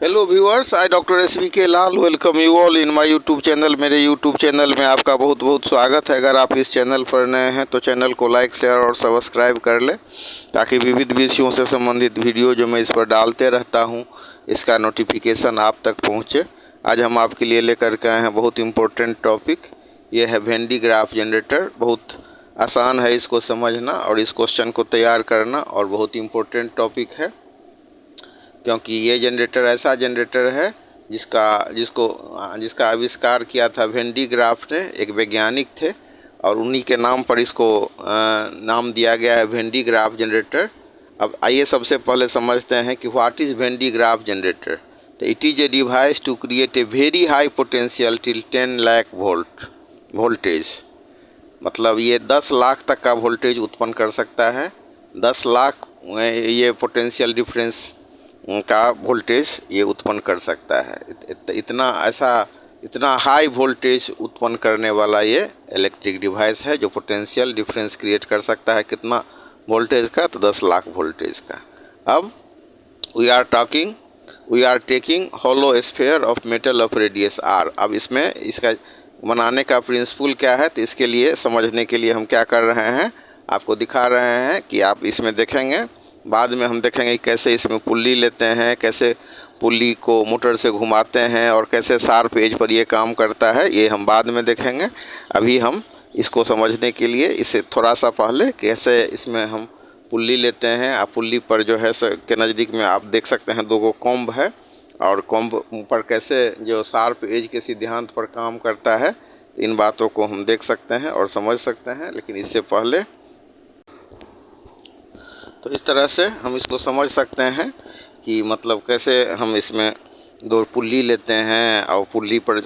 Hello viewers, I doctor SBK Lal welcome you all in my YouTube channel. मेरे YouTube channel में आपका बहुत बहुत स्वागत है। अगर आप इस चैनल पर नए हैं तो चैनल को लाइक शेयर और सब्सक्राइब कर लें ताकि विविध विषयों से संबंधित वीडियो जो मैं इस पर डालते रहता हूं इसका नोटिफिकेशन आप तक पहुंचे। आज हम आपके लिए लेकर के आए हैं बहुत इम्पोर्टेंट टॉपिक। ये है वेन डी ग्राफ जनरेटर। बहुत आसान है इसको समझना और इस क्वेश्चन को तैयार करना, और बहुत इम्पोर्टेंट टॉपिक है क्योंकि ये जनरेटर ऐसा जनरेटर है जिसका आविष्कार किया था वेन डी ग्राफ ने, एक वैज्ञानिक थे, और उन्हीं के नाम पर इसको नाम दिया गया है वेन डी ग्राफ जनरेटर। अब आइए सबसे पहले समझते हैं कि what is Van de Graaff generator. तो it is a device to create a very high potential till 10 lakh voltage. मतलब ये 10 लाख तक का वोल्टेज उत्पन्न कर सकता है। 10 लाख ये पोटेंशियल डिफरेंस का वोल्टेज ये उत्पन्न कर सकता है। इतना हाई वोल्टेज उत्पन्न करने वाला ये इलेक्ट्रिक डिवाइस है जो पोटेंशियल डिफरेंस क्रिएट कर सकता है। कितना वोल्टेज का? तो 10 लाख वोल्टेज का। अब we are taking hollow sphere of metal of radius r। अब इसमें इसका बनाने का प्रिंसिपल क्या है, तो इसके लिए समझने के लिए हम क्या कर रहे हैं, आपको दिखा रहे हैं कि आप इसमें देखेंगे। बाद में हम देखेंगे कैसे इसमें पुल्ली लेते हैं, कैसे पुल्ली को मोटर से घुमाते हैं और कैसे शार्प एज पर ये काम करता है, ये हम बाद में देखेंगे। अभी हम इसको समझने के लिए इससे थोड़ा सा पहले कैसे इसमें हम पुल्ली लेते हैं। आप पुल्ली पर जो है के नज़दीक में आप देख सकते हैं 2 गो कॉम्ब है, और कॉम्ब पर कैसे जो शार्प एज के सिद्धांत पर काम करता है, इन बातों को हम देख सकते हैं और समझ सकते हैं। लेकिन इससे पहले तो इस तरह से हम इसको समझ सकते हैं कि मतलब कैसे हम इसमें 2 पुल्ली लेते हैं और पुल्ली पर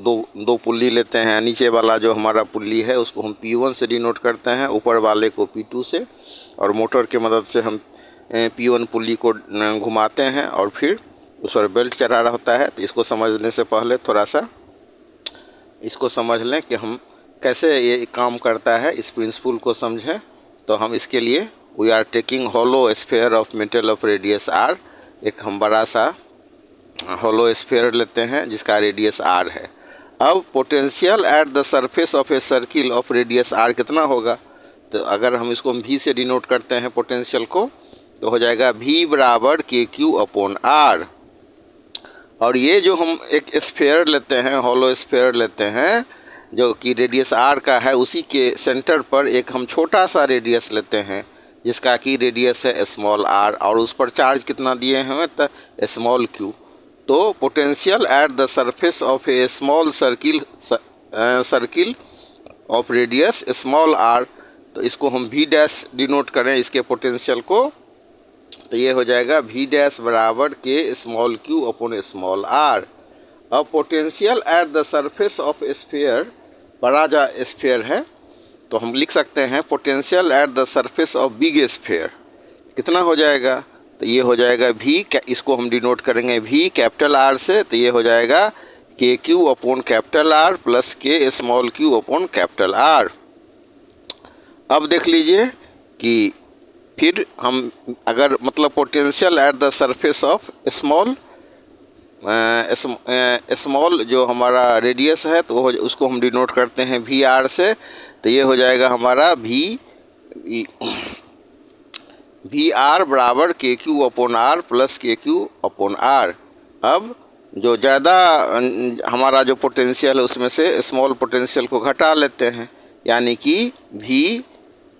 दो पुल्ली लेते हैं। नीचे वाला जो हमारा पुल्ली है उसको हम P1 से डिनोट करते हैं, ऊपर वाले को P2 से, और मोटर की मदद से हम P1 पुल्ली को घुमाते हैं और फिर उस पर बेल्ट चढ़ा रहा होता है। तो इसको समझने से पहले थोड़ा सा इसको समझ लें कि हम कैसे ये काम करता है, इस प्रिंसिपल को समझें। तो हम इसके लिए we are taking hollow sphere of metal of radius r। एक हम बड़ा सा होलो स्फीयर लेते हैं जिसका रेडियस r है। अब potential at the surface of a circle of radius r कितना होगा? तो अगर हम इसको v से डिनोट करते हैं पोटेंशियल को, तो हो जाएगा v बराबर KQ अपॉन r। और ये जो हम एक स्फीयर लेते हैं, होलो स्फीयर लेते हैं जो कि रेडियस r का है, उसी के सेंटर पर एक हम छोटा सा रेडियस लेते हैं जिसका कि रेडियस है स्मॉल r, और उस पर चार्ज कितना दिए हैं तो स्मॉल q। तो potential at the surface of A small circle of radius small r, तो इसको हम v डैश डिनोट करें इसके पोटेंशियल को, तो ये हो जाएगा v डैश बराबर के small q upon small r। अब potential at the surface of sphere, बड़ा जो स्फीयर है, तो हम लिख सकते हैं potential at the surface of big sphere कितना हो जाएगा? तो ये हो जाएगा v, इसको हम डिनोट करेंगे v कैपिटल R से, तो ये हो जाएगा KQ upon capital R plus K small q upon capital R। अब देख लीजिए कि फिर हम अगर मतलब potential at the surface of small जो हमारा रेडियस है, तो उसको हम डिनोट करते हैं VR से, तो ये हो जाएगा हमारा वी आर बराबर KQ upon R plus KQ upon R। अब जो ज़्यादा हमारा जो पोटेंशियल है उसमें से स्मॉल पोटेंशियल को घटा लेते हैं, यानी कि V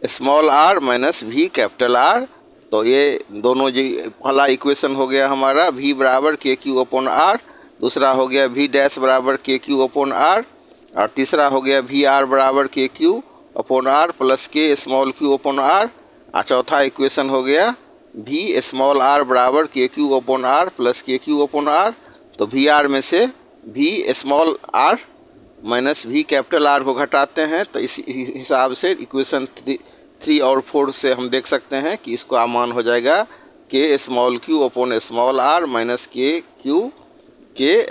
small r minus V capital R। तो ये दोनों जी पहला इक्वेशन हो गया हमारा V बराबर KQ अपॉन R, दूसरा हो गया V डैश बराबर KQ अपॉन R, और तीसरा हो गया VR बराबर KQ upon R plus K small q upon R, और चौथा इक्वेशन हो गया V स्मॉल r बराबर KQ upon R plus KQ upon R। तो VR में से V small r minus V capital R को घटाते हैं, तो इस हिसाब से इक्वेशन 3 और 4 से हम देख सकते हैं कि इसका मान हो जाएगा K small q upon small r minus K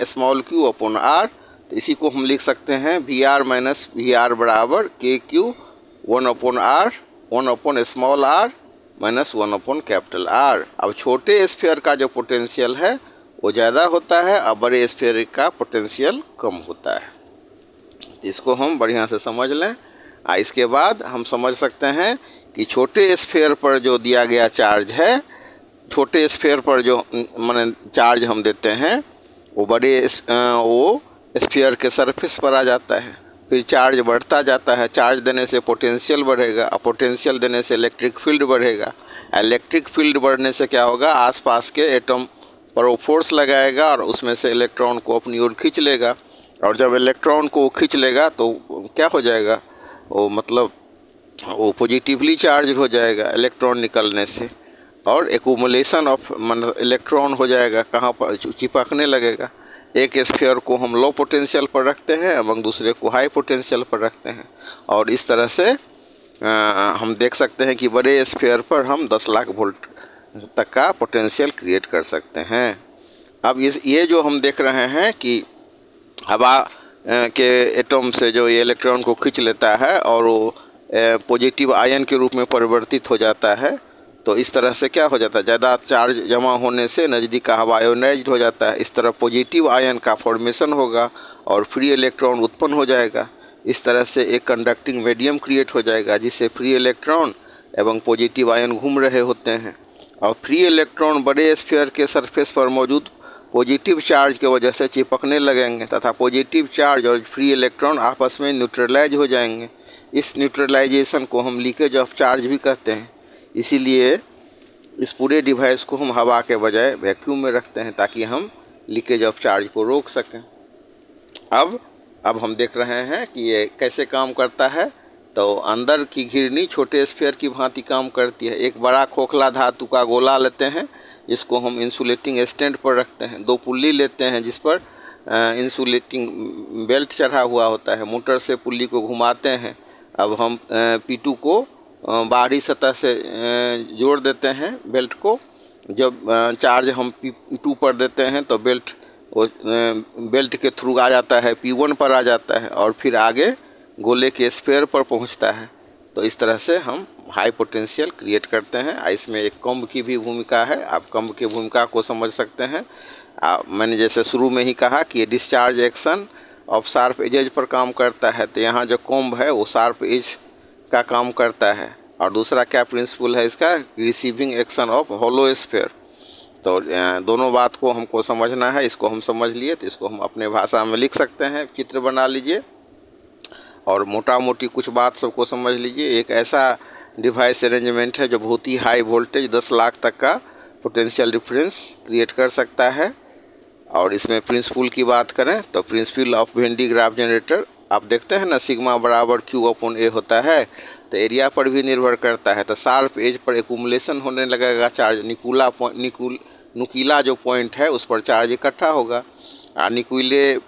small q upon R। तो इसी को हम लिख सकते हैं VR माइनस VR बराबर KQ 1 upon R 1 upon small r minus 1 upon capital R। अब छोटे स्फीयर का जो पोटेंशियल है वो ज़्यादा होता है और बड़े स्फीयर का पोटेंशियल कम होता है। इसको हम बढ़िया से समझ लें। इसके बाद हम समझ सकते हैं कि छोटे स्फीयर पर जो दिया गया चार्ज है, छोटे स्फीयर पर जो माने चार्ज हम देते हैं, वो वो स्फीयर के सरफेस पर आ जाता है। फिर चार्ज बढ़ता जाता है, चार्ज देने से पोटेंशियल बढ़ेगा और पोटेंशियल देने से इलेक्ट्रिक फील्ड बढ़ेगा। इलेक्ट्रिक फील्ड बढ़ने से क्या होगा, आसपास के एटम पर वो फोर्स लगाएगा और उसमें से इलेक्ट्रॉन को अपनी ओर खींच लेगा। और जब इलेक्ट्रॉन को खींच लेगा तो क्या हो जाएगा, वो मतलब वो पॉजिटिवली चार्ज हो जाएगा इलेक्ट्रॉन निकलने से, और एक्यूमुलेशन ऑफ मतलब इलेक्ट्रॉन हो जाएगा, कहाँ पर चिपकने लगेगा। एक स्फीयर को हम लो पोटेंशियल पर रखते हैं एवं दूसरे को हाई पोटेंशियल पर रखते हैं, और इस तरह से हम देख सकते हैं कि बड़े स्फीयर पर हम 10 लाख वोल्ट तक का पोटेंशियल क्रिएट कर सकते हैं। अब ये जो हम देख रहे हैं कि हवा के एटम से जो ये इलेक्ट्रॉन को खींच लेता है और वो पॉजिटिव आयन के रूप में परिवर्तित हो जाता है, तो इस तरह से क्या हो जाता है, ज़्यादा चार्ज जमा होने से नज़दीक का हवा आयोनाइज्ड हो जाता है। इस तरह पॉजिटिव आयन का फॉर्मेशन होगा और फ्री इलेक्ट्रॉन उत्पन्न हो जाएगा। इस तरह से एक कंडक्टिंग मीडियम क्रिएट हो जाएगा जिससे फ्री इलेक्ट्रॉन एवं पॉजिटिव आयन घूम रहे होते हैं, और फ्री इलेक्ट्रॉन बड़े स्फीयर के सरफेस पर मौजूद पॉजिटिव चार्ज की वजह से चिपकने लगेंगे तथा पॉजिटिव चार्ज और फ्री इलेक्ट्रॉन आपस में न्यूट्रलाइज हो जाएंगे। इस न्यूट्रलाइजेशन को हम लीकेज ऑफ चार्ज भी कहते हैं। इसीलिए इस पूरे डिवाइस को हम हवा के बजाय वैक्यूम में रखते हैं ताकि हम लीकेज ऑफ चार्ज को रोक सकें। अब हम देख रहे हैं कि ये कैसे काम करता है। तो अंदर की घिरनी छोटे स्फीयर की भांति काम करती है। एक बड़ा खोखला धातु का गोला लेते हैं जिसको हम इंसुलेटिंग स्टैंड पर रखते हैं। 2 पुल्ली लेते हैं जिस पर इंसुलेटिंग बेल्ट चढ़ा हुआ होता है। मोटर से पुल्ली को घुमाते हैं। अब हम P2 को बाहरी सतह से जोड़ देते हैं बेल्ट को। जब चार्ज हम P2 पर देते हैं तो बेल्ट के थ्रू आ जाता है, P1 पर आ जाता है और फिर आगे गोले के स्फीयर पर पहुंचता है। तो इस तरह से हम हाई पोटेंशियल क्रिएट करते हैं। इसमें एक कम्ब की भी भूमिका है। आप कम्ब की भूमिका को समझ सकते हैं। मैंने जैसे शुरू में ही कहा कि ये discharge action of sharp edges पर काम करता है, तो यहाँ जो कम्ब है वो शार्प एज का काम करता है। और दूसरा क्या प्रिंसिपल है इसका, receiving action of hollow sphere. तो दोनों बात को हमको समझना है। इसको हम समझ लिए तो इसको हम अपने भाषा में लिख सकते हैं। चित्र बना लीजिए और मोटा मोटी कुछ बात सबको समझ लीजिए। एक ऐसा डिवाइस अरेंजमेंट है जो बहुत ही हाई वोल्टेज 10 लाख तक का पोटेंशियल डिफरेंस क्रिएट कर सकता है। और इसमें प्रिंसिपल की बात करें तो principle of when de Graaff generator आप देखते हैं ना, सिग्मा बराबर Q/A होता है। तो एरिया पर भी निर्भर करता है। तो शार्प एज पर एक्यूमुलेशन होने लगेगा चार्ज। नुकीला जो पॉइंट है उस पर चार्ज इकट्ठा होगा और नुकीले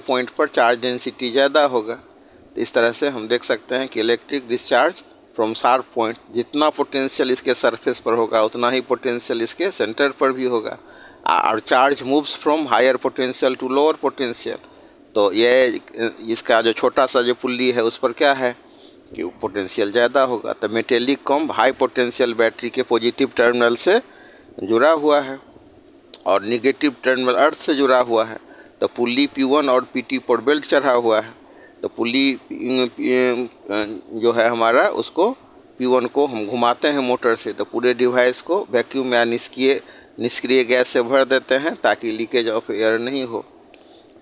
पॉइंट पर चार्ज डेंसिटी ज़्यादा होगा। तो इस तरह से हम देख सकते हैं कि electric discharge from sharp point, जितना पोटेंशियल इसके सरफेस पर होगा उतना ही पोटेंशियल इसके सेंटर पर भी होगा। और charge moves from higher potential to lower potential. तो ये इसका जो छोटा सा जो पुल्ली है उस पर क्या है कि पोटेंशियल ज़्यादा होगा। तो metallic comb high potential battery के पॉजिटिव टर्मिनल से जुड़ा हुआ है और निगेटिव टर्मिनल अर्थ से जुड़ा हुआ है। तो पुल्ली P1 और P2 पर बेल्ट चढ़ा हुआ है। तो पुल्ली जो है हमारा उसको P1 को हम घुमाते हैं मोटर से। तो पूरे डिवाइस को वैक्यूम या निष्क्रिय गैस से भर देते हैं ताकि लीकेज ऑफ एयर नहीं हो।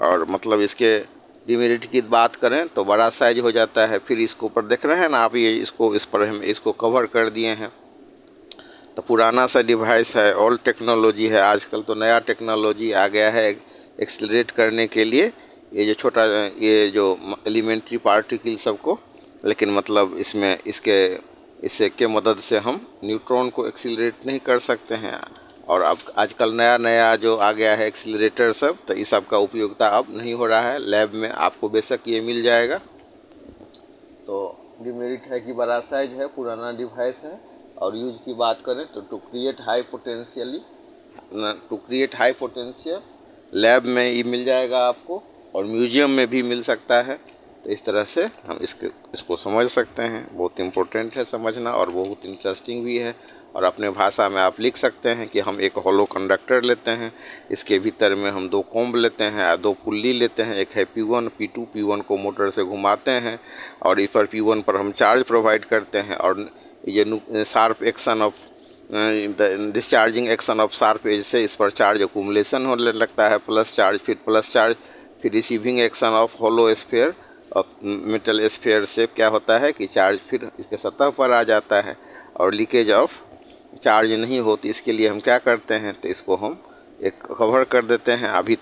और मतलब इसके डिमेरिट की बात करें तो बड़ा साइज हो जाता है। फिर इसको ऊपर देख रहे हैं ना आप, ये इस पर हम इसको कवर कर दिए हैं। तो पुराना सा डिवाइस है, ओल्ड टेक्नोलॉजी है। आजकल तो नया टेक्नोलॉजी आ गया है एक्सेलरेट करने के लिए ये जो एलिमेंट्री पार्टिकल सबको। लेकिन मतलब इससे के मदद से हम न्यूट्रॉन को एक्सेलरेट नहीं कर सकते हैं। और अब आजकल नया जो आ गया है एक्सीलरेटर सब, तो इस सब का उपयोगिता अब नहीं हो रहा है। लैब में आपको बेशक ये मिल जाएगा। तो डिमेरिट है कि बड़ा साइज है, पुराना डिवाइस है। और यूज की बात करें तो to create high potential lab में ये मिल जाएगा आपको, और म्यूजियम में भी मिल सकता है। तो इस तरह से हम इसको समझ सकते हैं। बहुत इम्पोर्टेंट है समझना और बहुत इंटरेस्टिंग भी है। और अपने भाषा में आप लिख सकते हैं कि हम एक हॉलो कंडक्टर लेते हैं, इसके भीतर में हम 2 कॉम्ब लेते हैं, 2 पुल्ली लेते हैं, एक है P1 P2। P1 को मोटर से घुमाते हैं और इस पर P1 पर हम चार्ज प्रोवाइड करते हैं और ये sharp action of discharging action of sharp edge से इस पर चार्ज अकुमुलेशन होने लगता है, प्लस चार्ज, फिर प्लस चार्ज, फिर receiving action of hollow sphere और मेटल स्फीयर से क्या होता है कि चार्ज फिर इसके सतह पर आ जाता है और लीकेज ऑफ चार्ज नहीं होती। इसके लिए हम क्या करते हैं, तो इसको हम एक कवर कर देते हैं। अभी